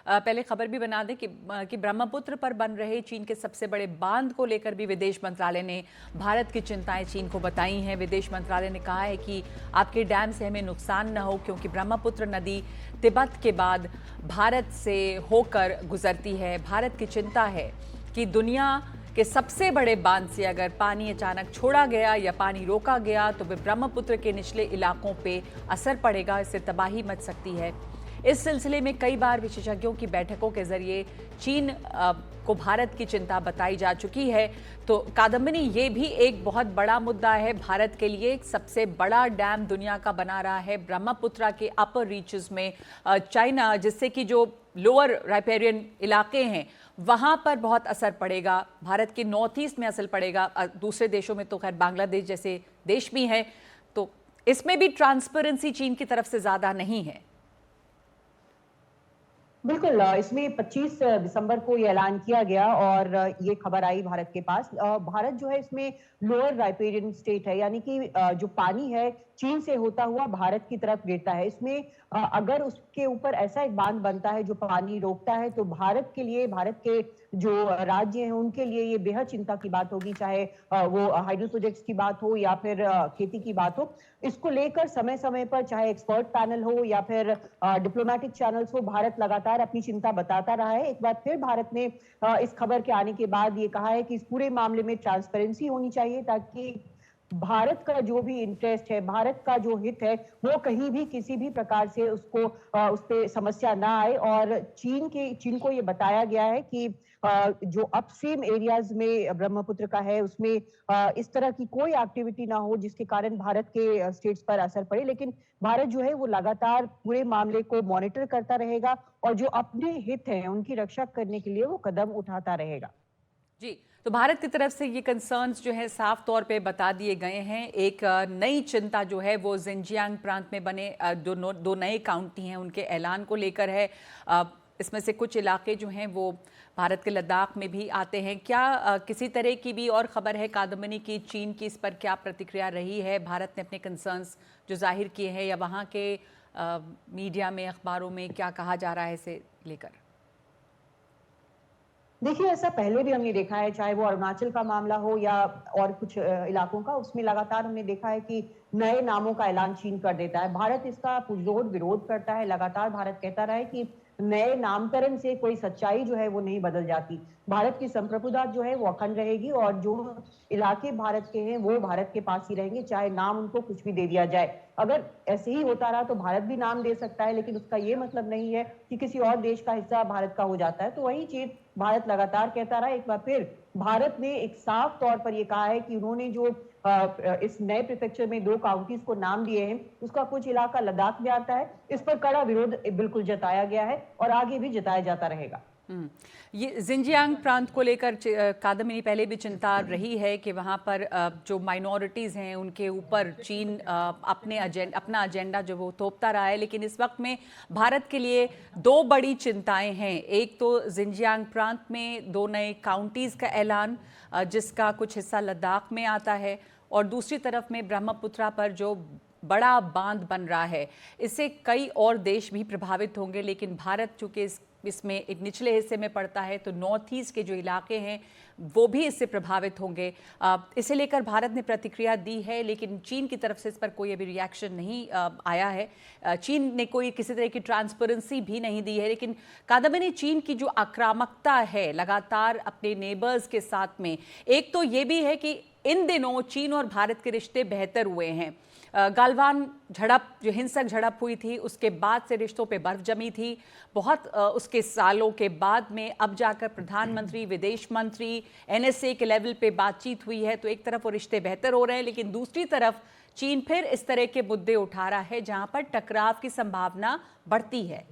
पहले खबर भी बना दें कि ब्रह्मपुत्र पर बन रहे चीन के सबसे बड़े बांध को लेकर भी विदेश मंत्रालय ने भारत की चिंताएं चीन को बताई हैं। विदेश मंत्रालय ने कहा है कि आपके डैम से हमें नुकसान न हो, क्योंकि ब्रह्मपुत्र नदी तिब्बत के बाद भारत से होकर गुजरती है। भारत की चिंता है कि दुनिया के सबसे बड़े बांध से अगर पानी अचानक छोड़ा गया या पानी रोका गया तो ब्रह्मपुत्र के निचले इलाकों पे असर पड़ेगा, इससे तबाही मच सकती है। इस सिलसिले में कई बार विशेषज्ञों की बैठकों के जरिए चीन को भारत की चिंता बताई जा चुकी है। तो कादम्बिनी, ये भी एक बहुत बड़ा मुद्दा है भारत के लिए। सबसे बड़ा डैम दुनिया का बना रहा है ब्रह्मपुत्र के अपर रीचेस में चाइना, जिससे कि जो लोअर राइपेरियन इलाके हैं वहां पर बहुत असर पड़ेगा। भारत के नॉर्थ ईस्ट में असर पड़ेगा, दूसरे देशों में तो खैर बांग्लादेश जैसे देश भी हैं, तो इसमें भी ट्रांसपेरेंसी चीन की तरफ से ज्यादा नहीं है। बिल्कुल, इसमें 25 दिसंबर को ये ऐलान किया गया और ये खबर आई भारत के पास। भारत जो है इसमें लोअर राइपेरियन स्टेट है, यानी कि जो पानी है चीन से होता हुआ भारत की तरफ गिरता है। इसमें अगर उसके ऊपर ऐसा एक बांध बनता है जो पानी रोकता है, तो भारत के लिए, भारत के जो राज्य हैं उनके लिए ये बेहद चिंता की बात होगी, चाहे वो हाइड्रो प्रोजेक्ट्स की बात हो या फिर खेती की बात हो। इसको लेकर समय समय पर चाहे एक्सपर्ट पैनल हो या फिर डिप्लोमेटिक चैनल्स हो, भारत लगातार अपनी चिंता बताता रहा है। एक बार फिर भारत ने इस खबर के आने के बाद ये कहा है कि इस पूरे मामले में ट्रांसपेरेंसी होनी चाहिए, ताकि भारत का जो भी इंटरेस्ट है, भारत का जो हित है, वो कहीं भी किसी भी प्रकार से उसको उस पे समस्या ना आए। और चीन को ये बताया गया है कि जो अपस्ट्रीम एरियाज में ब्रह्मपुत्र का है उसमें इस तरह की कोई एक्टिविटी ना हो जिसके कारण भारत के स्टेट्स पर असर पड़े। लेकिन भारत जो है वो लगातार पूरे मामले को मॉनिटर करता रहेगा और जो अपने हित हैं उनकी रक्षा करने के लिए वो कदम उठाता रहेगा। जी, तो भारत की तरफ से ये कंसर्न्स जो है साफ तौर पे बता दिए गए हैं। एक नई चिंता जो है वो जिनजियांग प्रांत में बने दो नए काउंटी हैं उनके ऐलान को लेकर है। इसमें से कुछ इलाके जो हैं वो भारत के लद्दाख में भी आते हैं। क्या किसी तरह की भी और खबर है कादम्बिनी की चीन की इस पर क्या प्रतिक्रिया रही है? भारत ने अपने कंसर्न्स जो जाहिर किए हैं या वहाँ के मीडिया में, अखबारों में क्या कहा जा रहा है इसे लेकर? देखिए, ऐसा पहले भी हमने देखा है, चाहे वो अरुणाचल का मामला हो या और कुछ इलाकों का, उसमें लगातार हमने देखा है कि नए नामों का ऐलान चीन कर देता है। भारत इसका पुरजोर विरोध करता है। लगातार भारत कहता रहा है कि नए नामकरण से कोई सच्चाई जो है वो नहीं बदल जाती। भारत की संप्रभुता जो है वो अखंड रहेगी और जो इलाके भारत के हैं वो भारत के पास ही रहेंगे, चाहे नाम उनको कुछ भी दे दिया जाए। अगर ऐसे ही होता रहा तो भारत भी नाम दे सकता है, लेकिन उसका ये मतलब नहीं है कि किसी और देश का हिस्सा भारत का हो जाता है। तो वही चीज भारत लगातार कहता रहा। एक बार फिर भारत ने एक साफ तौर पर यह कहा है कि उन्होंने जो इस नए प्रीफेक्चर में 2 काउंटीज को नाम दिए हैं, उसका कुछ इलाका लद्दाख में आता है। इस पर कड़ा विरोध बिल्कुल जताया गया है और आगे भी जताया जाता रहेगा। ये जिनजियांग प्रांत को लेकर कादम्बिनी पहले भी चिंता रही है कि वहाँ पर जो माइनॉरिटीज़ हैं उनके ऊपर चीन अपना एजेंडा जो वो थोपता रहा है। लेकिन इस वक्त में भारत के लिए 2 बड़ी चिंताएं हैं। एक तो जिनजियांग प्रांत में 2 नए काउंटीज़ का ऐलान, जिसका कुछ हिस्सा लद्दाख में आता है, और दूसरी तरफ में ब्रह्मपुत्रा पर जो बड़ा बांध बन रहा है, इससे कई और देश भी प्रभावित होंगे। लेकिन भारत चूंकि इसमें एक निचले हिस्से में पड़ता है, तो नॉर्थ ईस्ट के जो इलाके हैं वो भी इससे प्रभावित होंगे। इसे लेकर भारत ने प्रतिक्रिया दी है, लेकिन चीन की तरफ से इस पर कोई अभी रिएक्शन नहीं आया है। चीन ने कोई किसी तरह की ट्रांसपेरेंसी भी नहीं दी है। लेकिन कादम्बिनी, चीन की जो आक्रामकता है लगातार अपने नेबर्स के साथ में, एक तो ये भी है कि इन दिनों चीन और भारत के रिश्ते बेहतर हुए हैं। गालवान झड़प, जो हिंसक झड़प हुई थी, उसके बाद से रिश्तों पे बर्फ जमी थी। बहुत उसके सालों के बाद में अब जाकर प्रधानमंत्री, विदेश मंत्री, एनएसए के लेवल पे बातचीत हुई है। तो एक तरफ वो रिश्ते बेहतर हो रहे हैं, लेकिन दूसरी तरफ चीन फिर इस तरह के मुद्दे उठा रहा है जहां पर टकराव की संभावना बढ़ती है।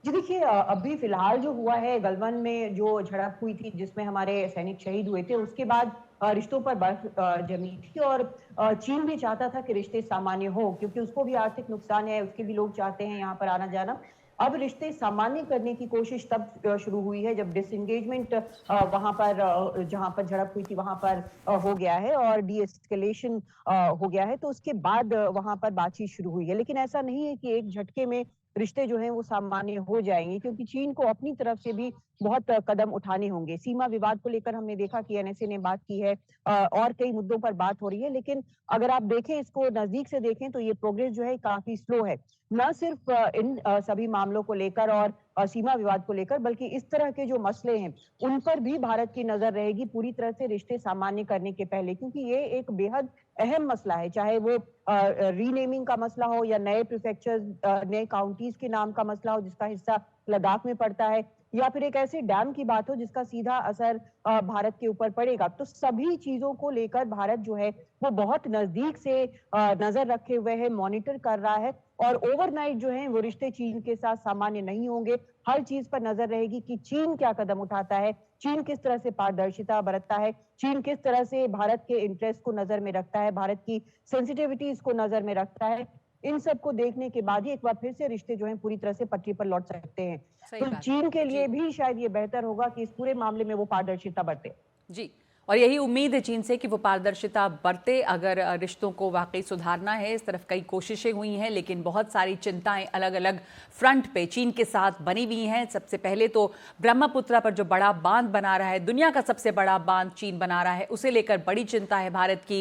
जी देखिए, अभी फिलहाल जो हुआ है गलवान में, जो झड़प हुई थी जिसमें हमारे सैनिक शहीद हुए थे, उसके बाद रिश्तों पर बर्फ जमी थी और चीन भी चाहता था कि रिश्ते सामान्य हो, क्योंकि उसको भी आर्थिक नुकसान है, उसके भी लोग चाहते हैं यहाँ पर आना जाना। अब रिश्ते सामान्य करने की कोशिश तब शुरू हुई है जब डिसएंगेजमेंट वहां पर जहां पर झड़प हुई थी वहां पर हो गया है और डी एस्केलेशन हो गया है। तो उसके बाद वहां पर बातचीत शुरू हुई है। लेकिन ऐसा नहीं है कि एक झटके में रिश्ते जो हैं वो सामान्य हो जाएंगे, क्योंकि चीन को अपनी तरफ से भी बहुत कदम उठाने होंगे। सीमा विवाद को लेकर हमने देखा कि एनएसए ने बात की है, और कई मुद्दों पर बात हो रही है, लेकिन अगर आप देखें, इसको नजदीक से देखें, तो ये प्रोग्रेस जो है काफी स्लो है। न सिर्फ इन सभी मामलों को लेकर और सीमा विवाद को लेकर, बल्कि इस तरह के जो मसले हैं उन पर भी भारत की नजर रहेगी पूरी तरह से रिश्ते सामान्य करने के पहले, क्योंकि ये एक बेहद अहम मसला है। चाहे वो रीनेमिंग का मसला हो, या नए प्रीफेक्चर्स, नए काउंटीज के नाम का मसला हो जिसका हिस्सा लद्दाख में पड़ता है, या फिर एक ऐसे डैम की बात हो जिसका सीधा असर भारत के ऊपर पड़ेगा। तो सभी चीजों को लेकर भारत जो है वो बहुत नजदीक से नजर रखे हुए है, मॉनिटर कर रहा है, और ओवरनाइट जो है वो रिश्ते चीन के साथ सामान्य नहीं होंगे। हर चीज पर नजर रहेगी कि चीन क्या कदम उठाता है, चीन किस तरह से पारदर्शिता बरतता है, चीन किस तरह से भारत के इंटरेस्ट को नजर में रखता है, भारत की सेंसिटिविटीज को नजर में रखता है। इन सब को देखने के बाद ही एक बार फिर से रिश्ते जो हैं पूरी तरह से पटरी पर लौट सकते हैं। तो चीन के लिए भी शायद ये बेहतर होगा कि इस पूरे मामले में वो पारदर्शिता बरते। जी, और यही उम्मीद है चीन से कि वो पारदर्शिता बरते। अगर रिश्तों को वाकई सुधारना है, इस तरफ कई कोशिशें हुई हैं, लेकिन बहुत सारी चिंताएं अलग अलग फ्रंट पे चीन के साथ बनी हुई हैं। सबसे पहले तो ब्रह्मपुत्रा पर जो बड़ा बांध बना रहा है, दुनिया का सबसे बड़ा बांध चीन बना रहा है, उसे लेकर बड़ी चिंता है भारत की।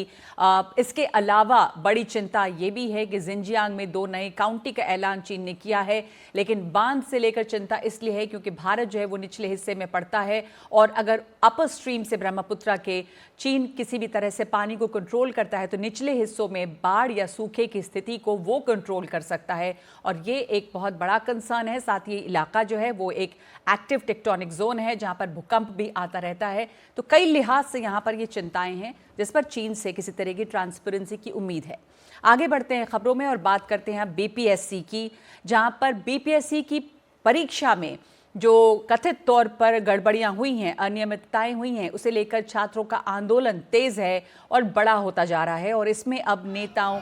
इसके अलावा बड़ी चिंता ये भी है कि जिंजियांग में 2 नए काउंटी का ऐलान चीन ने किया है, लेकिन बांध से लेकर चिंता इसलिए है क्योंकि भारत जो है वो निचले हिस्से में पड़ता है, और अगर अपर स्ट्रीम से ब्रह्मपुत्रा के चीन किसी भी तरह से पानी को कंट्रोल करता है तो निचले हिस्सों में बाढ़ या सूखे की स्थिति को वो कंट्रोल कर सकता है, और ये एक बहुत बड़ा कंसर्न है। साथ ही इलाका जो है वो एक एक्टिव टेक्टोनिक जोन है जहां पर भूकंप भी आता रहता है। तो कई लिहाज से यहां पर ये चिंताएं हैं जिस पर चीन से किसी तरह की ट्रांसपेरेंसी की उम्मीद है। आगे बढ़ते हैं खबरों में और बात करते हैं बीपीएससी की, जहां पर बीपीएससी की परीक्षा में जो कथित तौर पर गड़बड़ियां हुई हैं, अनियमितताएं हुई हैं, उसे लेकर छात्रों का आंदोलन तेज है और बड़ा होता जा रहा है, और इसमें अब नेताओं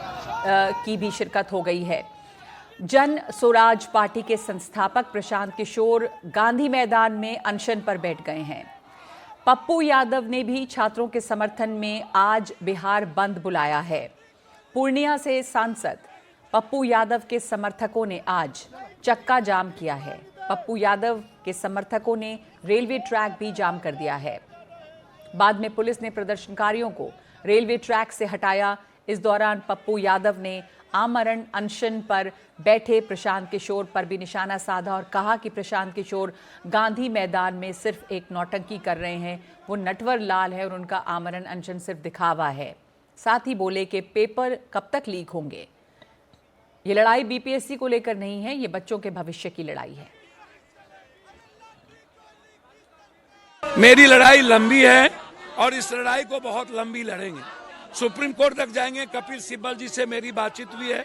की भी शिरकत हो गई है। जन स्वराज पार्टी के संस्थापक प्रशांत किशोर गांधी मैदान में अनशन पर बैठ गए हैं। पप्पू यादव ने भी छात्रों के समर्थन में आज बिहार बंद बुलाया है। पूर्णिया से सांसद पप्पू यादव के समर्थकों ने आज चक्का जाम किया है। पप्पू यादव के समर्थकों ने रेलवे ट्रैक भी जाम कर दिया है। बाद में पुलिस ने प्रदर्शनकारियों को रेलवे ट्रैक से हटाया। इस दौरान पप्पू यादव ने आमरण अनशन पर बैठे प्रशांत किशोर पर भी निशाना साधा और कहा कि प्रशांत किशोर गांधी मैदान में सिर्फ एक नौटंकी कर रहे हैं, वो नटवर लाल है और उनका आमरण अनशन सिर्फ दिखावा है। साथ ही बोले कि पेपर कब तक लीक होंगे। ये लड़ाई बीपीएससी को लेकर नहीं है, ये बच्चों के भविष्य की लड़ाई है। मेरी लड़ाई लंबी है और इस लड़ाई को बहुत लंबी लड़ेंगे, सुप्रीम कोर्ट तक जाएंगे। कपिल सिब्बल जी से मेरी बातचीत हुई है,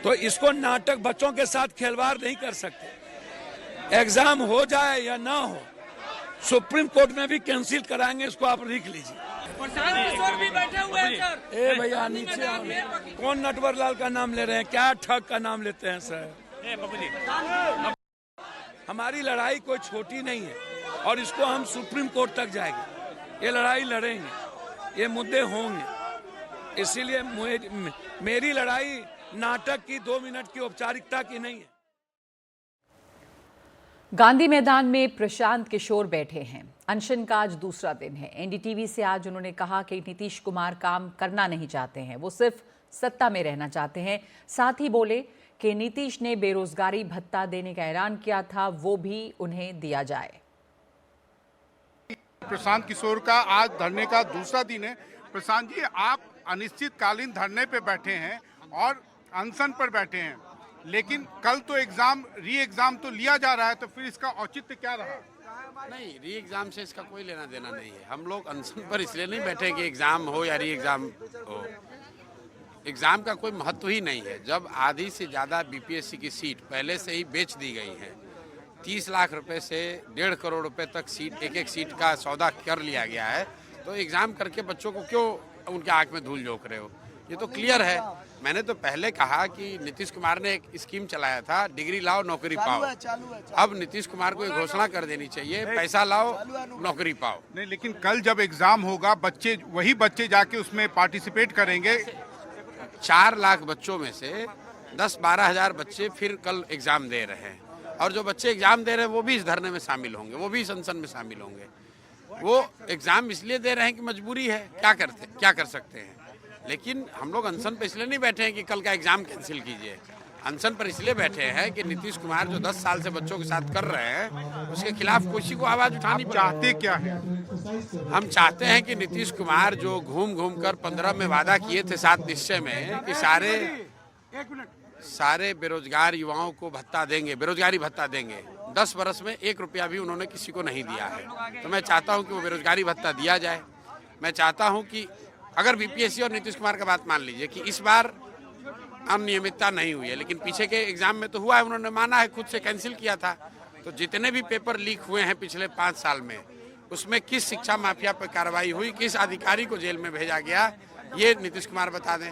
तो इसको नाटक बच्चों के साथ खिलवाड़ नहीं कर सकते। एग्जाम हो जाए या ना हो, सुप्रीम कोर्ट में भी कैंसिल कराएंगे, इसको आप लिख लीजिए। भी बैठे हुए हैं सर। ए भैया नीचे कौन नटवर लाल का नाम ले रहे हैं, क्या ठग का नाम लेते हैं सर। हमारी लड़ाई कोई छोटी नहीं है और इसको हम सुप्रीम कोर्ट तक जाएंगे, ये लड़ाई लड़ेंगे, ये मुद्दे होंगे। इसीलिए मेरी लड़ाई नाटक की 2 मिनट की औपचारिकता की नहीं है। गांधी मैदान में प्रशांत किशोर बैठे हैं। अनशन का आज दूसरा दिन है। एनडीटीवी से आज उन्होंने कहा कि नीतीश कुमार काम करना नहीं चाहते हैं, वो सिर्फ सत्ता में रहना चाहते हैं। साथ ही बोले कि नीतीश ने बेरोजगारी भत्ता देने का ऐलान किया था, वो भी उन्हें दिया जाए। प्रशांत किशोर का आज धरने का दूसरा दिन है। प्रशांत जी, आप अनिश्चितकालीन धरने पे बैठे हैं और अनशन पर बैठे हैं, लेकिन कल तो री एग्जाम तो लिया जा रहा है, तो फिर इसका औचित्य क्या रहा? नहीं, री एग्जाम से इसका कोई लेना देना नहीं है। हम लोग अनशन पर इसलिए नहीं बैठे कि एग्जाम हो या री एग्जाम हो, एग्जाम का कोई महत्व ही नहीं है। जब आधी से ज़्यादा बीपीएससी की सीट पहले से ही बेच दी गई है, 30 लाख रुपए से 1.5 करोड़ रुपए तक सीट, एक सीट का सौदा कर लिया गया है, तो एग्जाम करके बच्चों को क्यों उनके आंख में धूल झोंक रहे हो? ये तो क्लियर है। मैंने तो पहले कहा कि नीतीश कुमार ने एक स्कीम चलाया था, डिग्री लाओ नौकरी पाओ। अब नीतीश कुमार को एक घोषणा कर देनी चाहिए, पैसा लाओ नौकरी पाओ। नहीं, लेकिन कल जब एग्जाम होगा, वही बच्चे जाके उसमें पार्टिसिपेट करेंगे। 4 लाख बच्चों में से 10-12 हज़ार बच्चे फिर कल एग्ज़ाम दे रहे हैं, और जो बच्चे एग्ज़ाम दे रहे हैं वो भी इस धरने में शामिल होंगे, वो भी इस अनशन में शामिल होंगे। वो एग्ज़ाम इसलिए दे रहे हैं कि मजबूरी है, क्या कर सकते हैं। लेकिन हम लोग अनशन पर इसलिए नहीं बैठे हैं कि कल का एग्ज़ाम कैंसिल कीजिए। अनशन पर इसलिए बैठे हैं कि नीतीश कुमार जो 10 साल से बच्चों के साथ कर रहे हैं उसके खिलाफ किसी को आवाज़ उठानी चाहते क्या है? हम चाहते हैं कि नीतीश कुमार जो घूम घूम कर 15 में वादा किए थे 7 निश्चय में कि सारे बेरोजगार युवाओं को भत्ता देंगे, बेरोजगारी भत्ता देंगे, 10 वर्ष में 1 रुपया भी उन्होंने किसी को नहीं दिया है। तो मैं चाहता हूं कि वो बेरोजगारी भत्ता दिया जाए। मैं चाहता हूं कि अगर बीपीएससी और नीतीश कुमार का बात मान लीजिए कि इस बार अनियमितता नहीं हुई है, लेकिन पीछे के एग्जाम में तो हुआ है, उन्होंने माना है, खुद से कैंसिल किया था। तो जितने भी पेपर लीक हुए हैं पिछले 5 साल में, उसमें किस शिक्षा माफिया पर कार्रवाई हुई, किस अधिकारी को जेल में भेजा गया, ये नीतीश कुमार बता दें।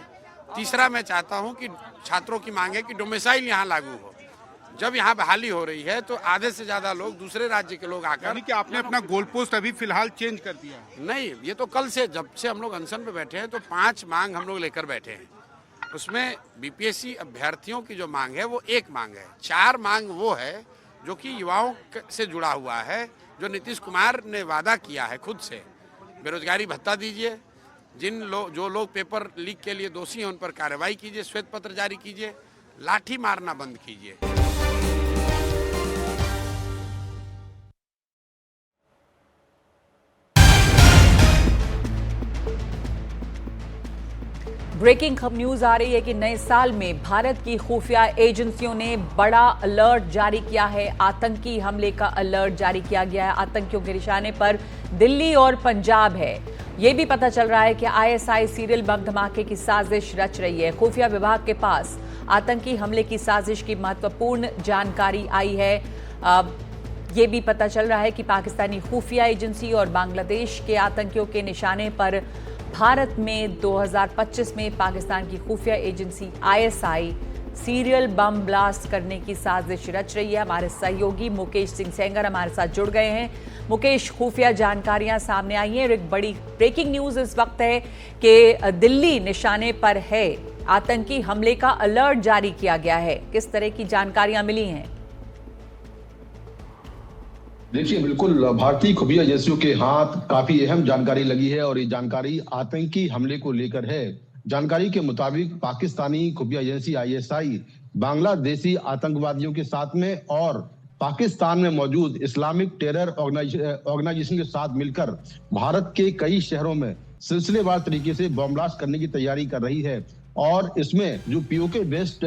तीसरा, मैं चाहता हूं कि छात्रों की मांग है कि डोमिसाइल यहाँ लागू हो। जब यहाँ बहाली हो रही है तो आधे से ज्यादा लोग दूसरे राज्य के लोग आकर, यानी कि आपने अपना गोल पोस्ट अभी फिलहाल चेंज कर दिया? नहीं, ये तो कल से, जब से हम लोग अनशन पे बैठे हैं तो 5 मांग हम लोग लेकर बैठे हैं। उसमें बीपीएससी अभ्यर्थियों की जो मांग है वो 1 मांग है, 4 मांग वो है जो कि युवाओं से जुड़ा हुआ है, जो नीतीश कुमार ने वादा किया है खुद से। बेरोजगारी भत्ता दीजिए, जो लोग पेपर लीक के लिए दोषी हैं उन पर कार्रवाई कीजिए, श्वेत पत्र जारी कीजिए, लाठी मारना बंद कीजिए। ब्रेकिंग न्यूज आ रही है कि नए साल में भारत की खुफिया एजेंसियों ने बड़ा अलर्ट जारी किया है। आतंकी हमले का अलर्ट जारी किया गया है। आतंकियों के निशाने पर दिल्ली और पंजाब है। यह भी पता चल रहा है कि आईएसआई सीरियल बम धमाके की साजिश रच रही है। खुफिया विभाग के पास आतंकी हमले की साजिश की महत्वपूर्ण जानकारी आई है। ये भी पता चल रहा है कि पाकिस्तानी खुफिया एजेंसी और बांग्लादेश के आतंकियों के निशाने पर भारत में 2025 में पाकिस्तान की खुफिया agency ISI serial bomb blast करने की साजिश रच रही है। हमारे सहयोगी मुकेश सिंह सेंगर हमारे साथ जुड़ गए हैं। मुकेश, खुफिया जानकारियां सामने आई हैं और एक बड़ी ब्रेकिंग न्यूज इस वक्त है कि दिल्ली निशाने पर है। आतंकी हमले का अलर्ट जारी किया गया है। किस तरह की जानकारियां मिली हैं? देखिए, बिल्कुल भारतीय खुफिया एजेंसियों के हाथ काफी अहम जानकारी लगी है और ये जानकारी आतंकी हमले को लेकर है। जानकारी के मुताबिक पाकिस्तानी खुफिया एजेंसी आईएसआई बांग्लादेशी आतंकवादियों के साथ में और पाकिस्तान में मौजूद इस्लामिक टेरर ऑर्गेनाइजेशन के साथ मिलकर भारत के कई शहरों में सिलसिलेवार तरीके से बम ब्लास्ट करने की तैयारी कर रही है। और इसमें जो पीओके बेस्ड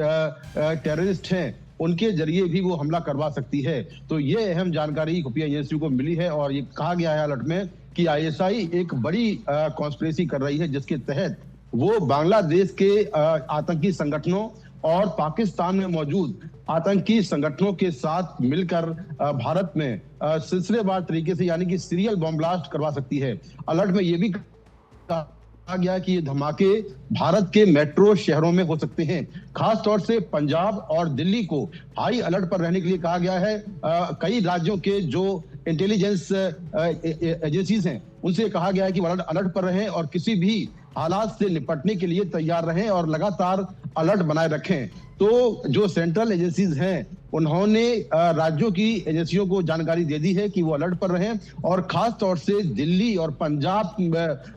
टेररिस्ट हैं उनके जरिए भी वो हमला करवा सकती है। तो ये अहम जानकारी खुफिया एजेंसियों को मिली है और ये कहा गया है अलर्ट में कि आईएसआई एक बड़ी कॉन्स्पिरेसी कर रही है, जिसके तहत वो बांग्लादेश के आतंकी संगठनों और पाकिस्तान में मौजूद आतंकी संगठनों के साथ मिलकर भारत में सिलसिलेवार तरीके से यानी कि सीरियल बम ब्लास्ट करवा सकती है। अलर्ट में ये भी कहा गया कि ये धमाके भारत के मेट्रो शहरों में हो सकते हैं। खास तौर से पंजाब और दिल्ली को हाई अलर्ट पर रहने के लिए कहा गया है। कई राज्यों के जो इंटेलिजेंस एजेंसीज हैं उनसे कहा गया है कि वो अलर्ट पर रहें और किसी भी हालात से निपटने के लिए तैयार रहें और लगातार अलर्ट बनाए रखें। तो जो सेंट्रल एजेंसीज हैं उन्होंने राज्यों की एजेंसियों को जानकारी दे दी है कि वो अलर्ट पर रहें और खास तौर से दिल्ली और पंजाब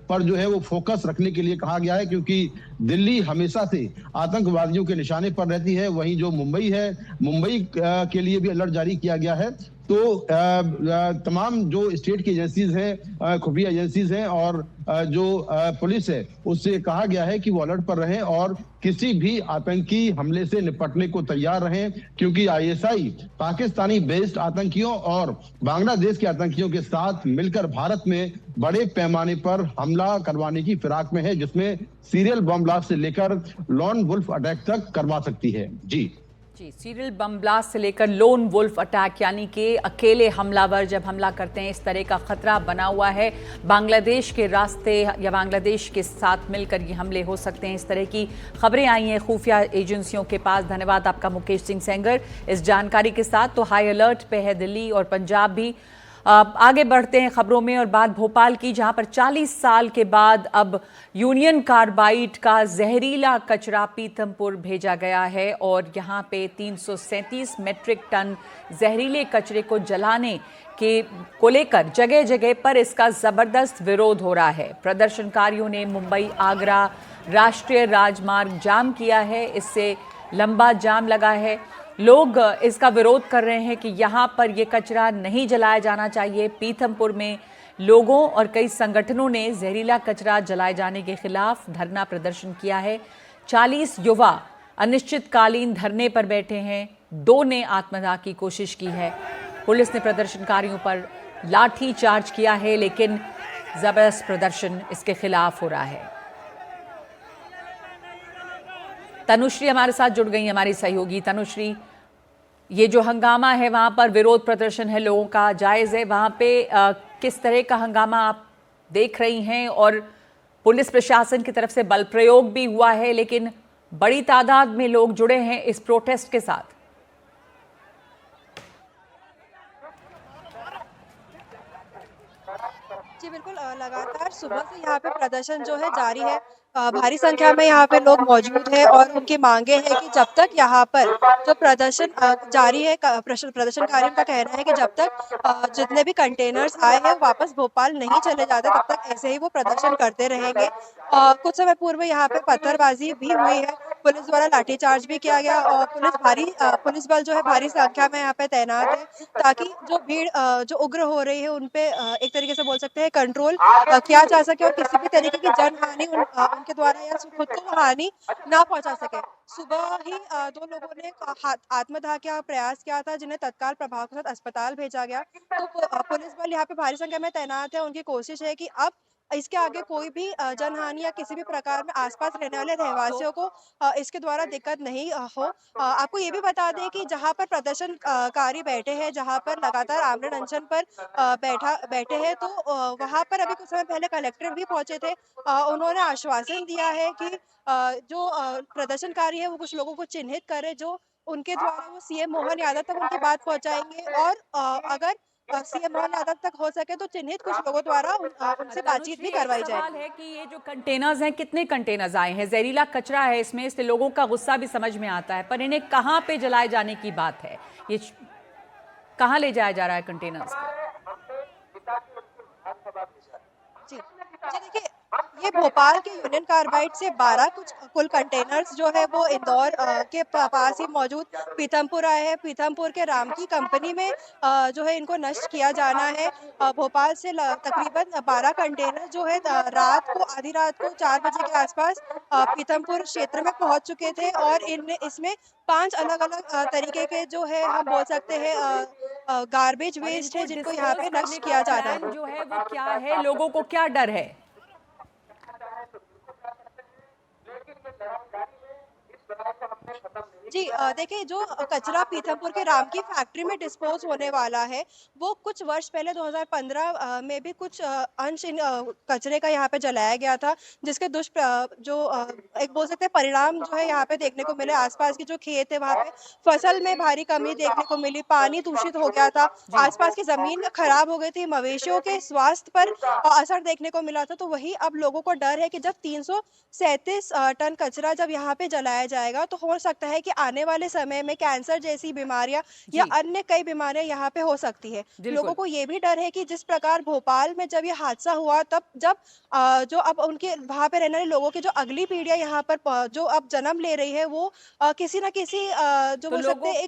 पर जो है वो फोकस रखने के लिए कहा गया है, क्योंकि दिल्ली हमेशा से आतंकवादियों के निशाने पर रहती है। वहीं जो मुंबई है, मुंबई के लिए भी अलर्ट जारी किया गया है। तो तमाम जो स्टेट की एजेंसीज हैं, खुफिया एजेंसीज हैं और जो पुलिस है उससे कहा गया है कि वो अलर्ट पर रहें और किसी भी आतंकी हमले से निपटने को तैयार रहें, क्योंकि आईएसआई पाकिस्तानी बेस्ड आतंकियों और बांग्लादेश के आतंकियों के साथ मिलकर भारत में बड़े पैमाने पर हमला करवाने की फिराक में है, जिसमें सीरियल बम ब्लास्ट से लेकर लॉन वुल्फ अटैक तक करवा सकती है। जी, सीरियल बम ब्लास्ट से लेकर लोन वुल्फ अटैक यानी कि अकेले हमलावर जब हमला करते हैं, इस तरह का खतरा बना हुआ है। बांग्लादेश के रास्ते या बांग्लादेश के साथ मिलकर ये हमले हो सकते हैं, इस तरह की खबरें आई हैं खुफिया एजेंसियों के पास। धन्यवाद आपका मुकेश सिंह सेंगर इस जानकारी के साथ। तो हाई अलर्ट पे है दिल्ली और पंजाब भी। आगे बढ़ते हैं खबरों में और बात भोपाल की, जहां पर 40 साल के बाद अब यूनियन कार्बाइड का जहरीला कचरा पीथमपुर भेजा गया है और यहां पे 337 मीट्रिक टन जहरीले कचरे को जलाने को लेकर जगह जगह पर इसका जबरदस्त विरोध हो रहा है। प्रदर्शनकारियों ने मुंबई आगरा राष्ट्रीय राजमार्ग जाम किया है, इससे लंबा जाम लगा है। लोग इसका विरोध कर रहे हैं कि यहाँ पर ये कचरा नहीं जलाया जाना चाहिए। पीथमपुर में लोगों और कई संगठनों ने जहरीला कचरा जलाए जाने के खिलाफ धरना प्रदर्शन किया है। 40 युवा अनिश्चितकालीन धरने पर बैठे हैं, 2 ने आत्मदाह की कोशिश की है। पुलिस ने प्रदर्शनकारियों पर लाठी चार्ज किया है, लेकिन जबरदस्त प्रदर्शन इसके खिलाफ हो रहा है। तनुश्री हमारे साथ जुड़ गई, हमारी सहयोगी। तनुश्री, ये जो हंगामा है वहां पर विरोध प्रदर्शन है लोगों का, जायज है, वहां पे किस तरह का हंगामा आप देख रही हैं? और पुलिस प्रशासन की तरफ से बल प्रयोग भी हुआ है, लेकिन बड़ी तादाद में लोग जुड़े हैं इस प्रोटेस्ट के साथ। जी बिल्कुल, लगातार सुबह से यहाँ पे प्रदर्शन जो है जारी है। भारी संख्या में यहाँ पे लोग मौजूद हैं और उनकी मांगे हैं कि जब तक यहाँ पर जो प्रदर्शन जारी है, प्रदर्शनकारियों का कहना है कि जब तक जितने भी कंटेनर्स आए हैं वापस भोपाल नहीं चले जाते, तब तक ऐसे ही वो प्रदर्शन करते रहेंगे। कुछ समय पूर्व यहाँ पे पत्थरबाजी भी हुई है, पुलिस द्वारा लाठीचार्ज भी किया गया और पुलिस बल जो है भारी संख्या में यहाँ पे तैनात है, ताकि जो भीड़ जो उग्र हो रही है उन पे एक तरीके से बोल सकते हैं कंट्रोल किया जा सके और किसी भी तरीके की जनहानि उनके द्वारा या खुद को हानि ना पहुंचा सके। सुबह ही 2 लोगों ने आत्मदाह का प्रयास किया था, जिन्हें तत्काल प्रभाव के साथ अस्पताल भेजा गया। तो पुलिस बल यहाँ पे भारी संख्या में तैनात है। उनकी कोशिश है कि अब इसके आगे कोई भी जनहानि या किसी भी प्रकार में आसपास रहने वाले रहवासियों को इसके द्वारा दिक्कत नहीं हो। आपको ये भी बता दें कि जहाँ पर प्रदर्शनकारी बैठे हैं, जहाँ पर लगातार आमरण अनशन पर बैठे हैं, तो वहाँ पर अभी कुछ समय पहले कलेक्टर भी पहुंचे थे। उन्होंने आश्वासन दिया है कि जो प्रदर्शनकारी है वो कुछ लोगों को चिन्हित करे, जो उनके द्वारा वो सीएम मोहन यादव तक उनकी बात पहुंचाएंगे और अगर सीएम मोहन यादव तक हो सके तो चिन्हित कुछ लोगों द्वारा उनसे बातचीत भी करवाई जाए। सवाल है कि ये जो कंटेनर्स हैं, कितने कंटेनर्स आए हैं? जहरीला कचरा है इसमें, इससे लोगों का गुस्सा भी समझ में आता है, पर इन्हें कहाँ पे जलाए जाने की बात है? ये कहाँ ले जाया जा रहा है कंटेनर्स को? जी देखिए, ये भोपाल के यूनियन कार्बाइड से 12 कुल कंटेनर्स जो है वो इंदौर के पास ही मौजूद पीथमपुर आए हैं। पीथमपुर के रामकी कंपनी में जो है इनको नष्ट किया जाना है। भोपाल से तकरीबन 12 कंटेनर जो है आधी रात को 4 बजे के आसपास पीथमपुर क्षेत्र में पहुंच चुके थे और इसमें 5 अलग-अलग तरीके के जो है हम बोल सकते हैं गार्बेज वेस्ट है, जिनको यहाँ पे नष्ट किया जाना है। जो है वो क्या है, लोगों को क्या डर है? जी देखिए, जो कचरा पीथमपुर के रामकी फैक्ट्री में डिस्पोज होने वाला है, वो कुछ वर्ष पहले 2015 में भी कुछ अंश इन कचरे का यहाँ पे जलाया गया था, जिसके एक बोल सकते हैं परिणाम जो है यहाँ पे देखने को मिले। आसपास की जो खेत है वहाँ पे फसल में भारी कमी देखने को मिली, पानी दूषित हो गया था, आसपास की जमीन खराब हो गई थी, मवेशियों के स्वास्थ्य पर असर देखने को मिला था। तो वही अब लोगों को डर है कि जब 337 टन कचरा जब यहाँ पे जलाया जाएगा तो हो सकता है कि आने वाले समय में कैंसर जैसी बीमारियां या अन्य कई बीमारियां यहाँ पे हो सकती है। लोगों को ये भी डर है कि जिस प्रकार भोपाल में जब ये हादसा हुआ, तब जब जो अब उनके वहां पे रहने वाले लोगों की जो अगली पीढ़ियां यहाँ पर जो अब जन्म ले रही है, वो किसी न किसी जो बोल सकते हैं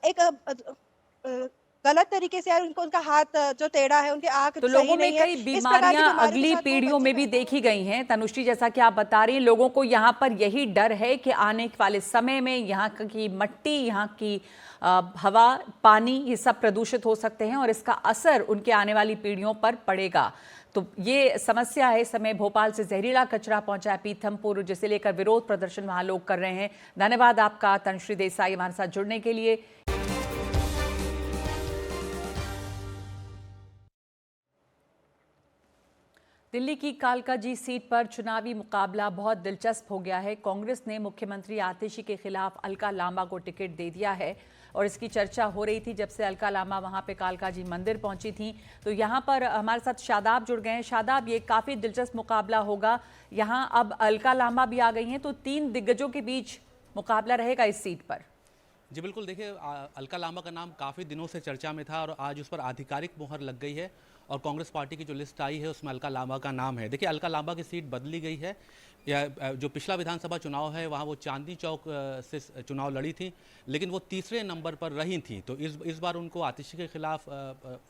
एक गलत तरीके से यार उनका हाथ जो टेढ़ा है, उनके आंख तो लोगों में कई बीमारियां अगली पीढ़ियों में भी देखी गई हैं। तनुश्री, जैसा कि आप बता रही हैं, लोगों को यहाँ पर यही डर है कि आने वाले समय में यहाँ की मिट्टी, यहाँ की हवा, पानी, ये सब प्रदूषित हो सकते हैं और इसका असर उनके आने वाली पीढ़ियों पर पड़ेगा। तो ये समस्या है। इस समय भोपाल से जहरीला कचरा पहुंचा है पीथमपुर, जिसे लेकर विरोध प्रदर्शन वहां लोग कर रहे हैं। धन्यवाद आपका तनुश्री देसाई हमारे साथ जुड़ने के लिए। दिल्ली की कालकाजी सीट पर चुनावी मुकाबला बहुत दिलचस्प हो गया है। कांग्रेस ने मुख्यमंत्री आतिशी के खिलाफ अलका लांबा को टिकट दे दिया है। और इसकी चर्चा हो रही थी जब से अलका लांबा वहाँ पे कालका जी मंदिर पहुँची थी। तो यहाँ पर हमारे साथ शादाब जुड़ गए हैं। शादाब, ये काफ़ी दिलचस्प मुकाबला होगा। यहाँ अब अलका लांबा भी आ गई हैं, तो 3 दिग्गजों के बीच मुकाबला रहेगा इस सीट पर। जी बिल्कुल, देखिए अलका लांबा का नाम काफ़ी दिनों से चर्चा में था और आज उस पर आधिकारिक मुहर लग गई है और कांग्रेस पार्टी की जो लिस्ट आई है उसमें अलका लांबा का नाम है। देखिए अलका लांबा की सीट बदली गई है, या जो पिछला विधानसभा चुनाव है वहाँ वो चांदनी चौक से चुनाव लड़ी थी, लेकिन वो तीसरे नंबर पर रही थी। तो इस बार उनको आतिशी के खिलाफ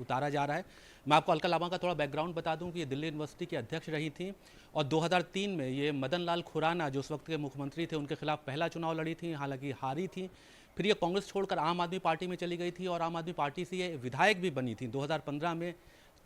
उतारा जा रहा है। मैं आपको अलका लांबा का थोड़ा बैकग्राउंड बता दूं कि ये दिल्ली यूनिवर्सिटी की अध्यक्ष रही थी और 2003 में ये मदन लाल खुराना जो उस वक्त के मुख्यमंत्री थे उनके खिलाफ पहला चुनाव लड़ी थी, हालांकि हारी थी। फिर ये कांग्रेस छोड़कर आम आदमी पार्टी में चली गई थी और आम आदमी पार्टी से ये विधायक भी बनी थी। 2015 में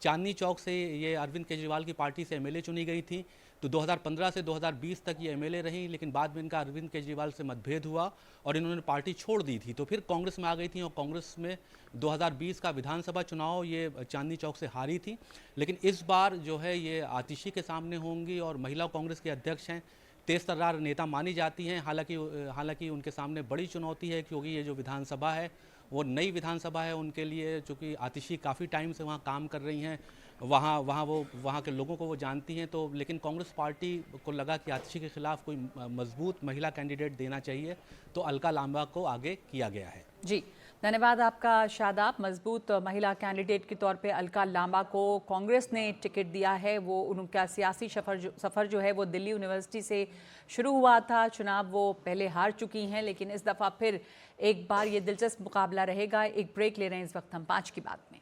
चांदनी चौक से ये अरविंद केजरीवाल की पार्टी से एमएलए चुनी गई थी। तो 2015 से 2020 तक ये एमएलए रही, लेकिन बाद में इनका अरविंद केजरीवाल से मतभेद हुआ और इन्होंने पार्टी छोड़ दी थी। तो फिर कांग्रेस में आ गई थी और कांग्रेस में 2020 का विधानसभा चुनाव ये चांदनी चौक से हारी थी। लेकिन इस बार जो है ये आतिशी के सामने होंगी और महिला कांग्रेस के अध्यक्ष हैं, तेज तर्रार नेता मानी जाती हैं। हालांकि उनके सामने बड़ी चुनौती है, क्योंकि ये जो विधानसभा है वो नई विधानसभा है उनके लिए, चूँकि आतिशी काफ़ी टाइम से वहाँ काम कर रही हैं, वहाँ के लोगों को वो जानती हैं। तो लेकिन कांग्रेस पार्टी को लगा कि आतिशी के खिलाफ कोई मजबूत महिला कैंडिडेट देना चाहिए, तो अलका लांबा को आगे किया गया है। जी, धन्यवाद आपका शादाब। मजबूत महिला कैंडिडेट के तौर पे अलका लांबा को कांग्रेस ने टिकट दिया है। वो उनका सियासी सफ़र जो है वो दिल्ली यूनिवर्सिटी से शुरू हुआ था। चुनाव वो पहले हार चुकी हैं, लेकिन इस दफ़ा फिर एक बार ये दिलचस्प मुकाबला रहेगा। एक ब्रेक ले रहे हैं इस वक्त हम 5 की बात में।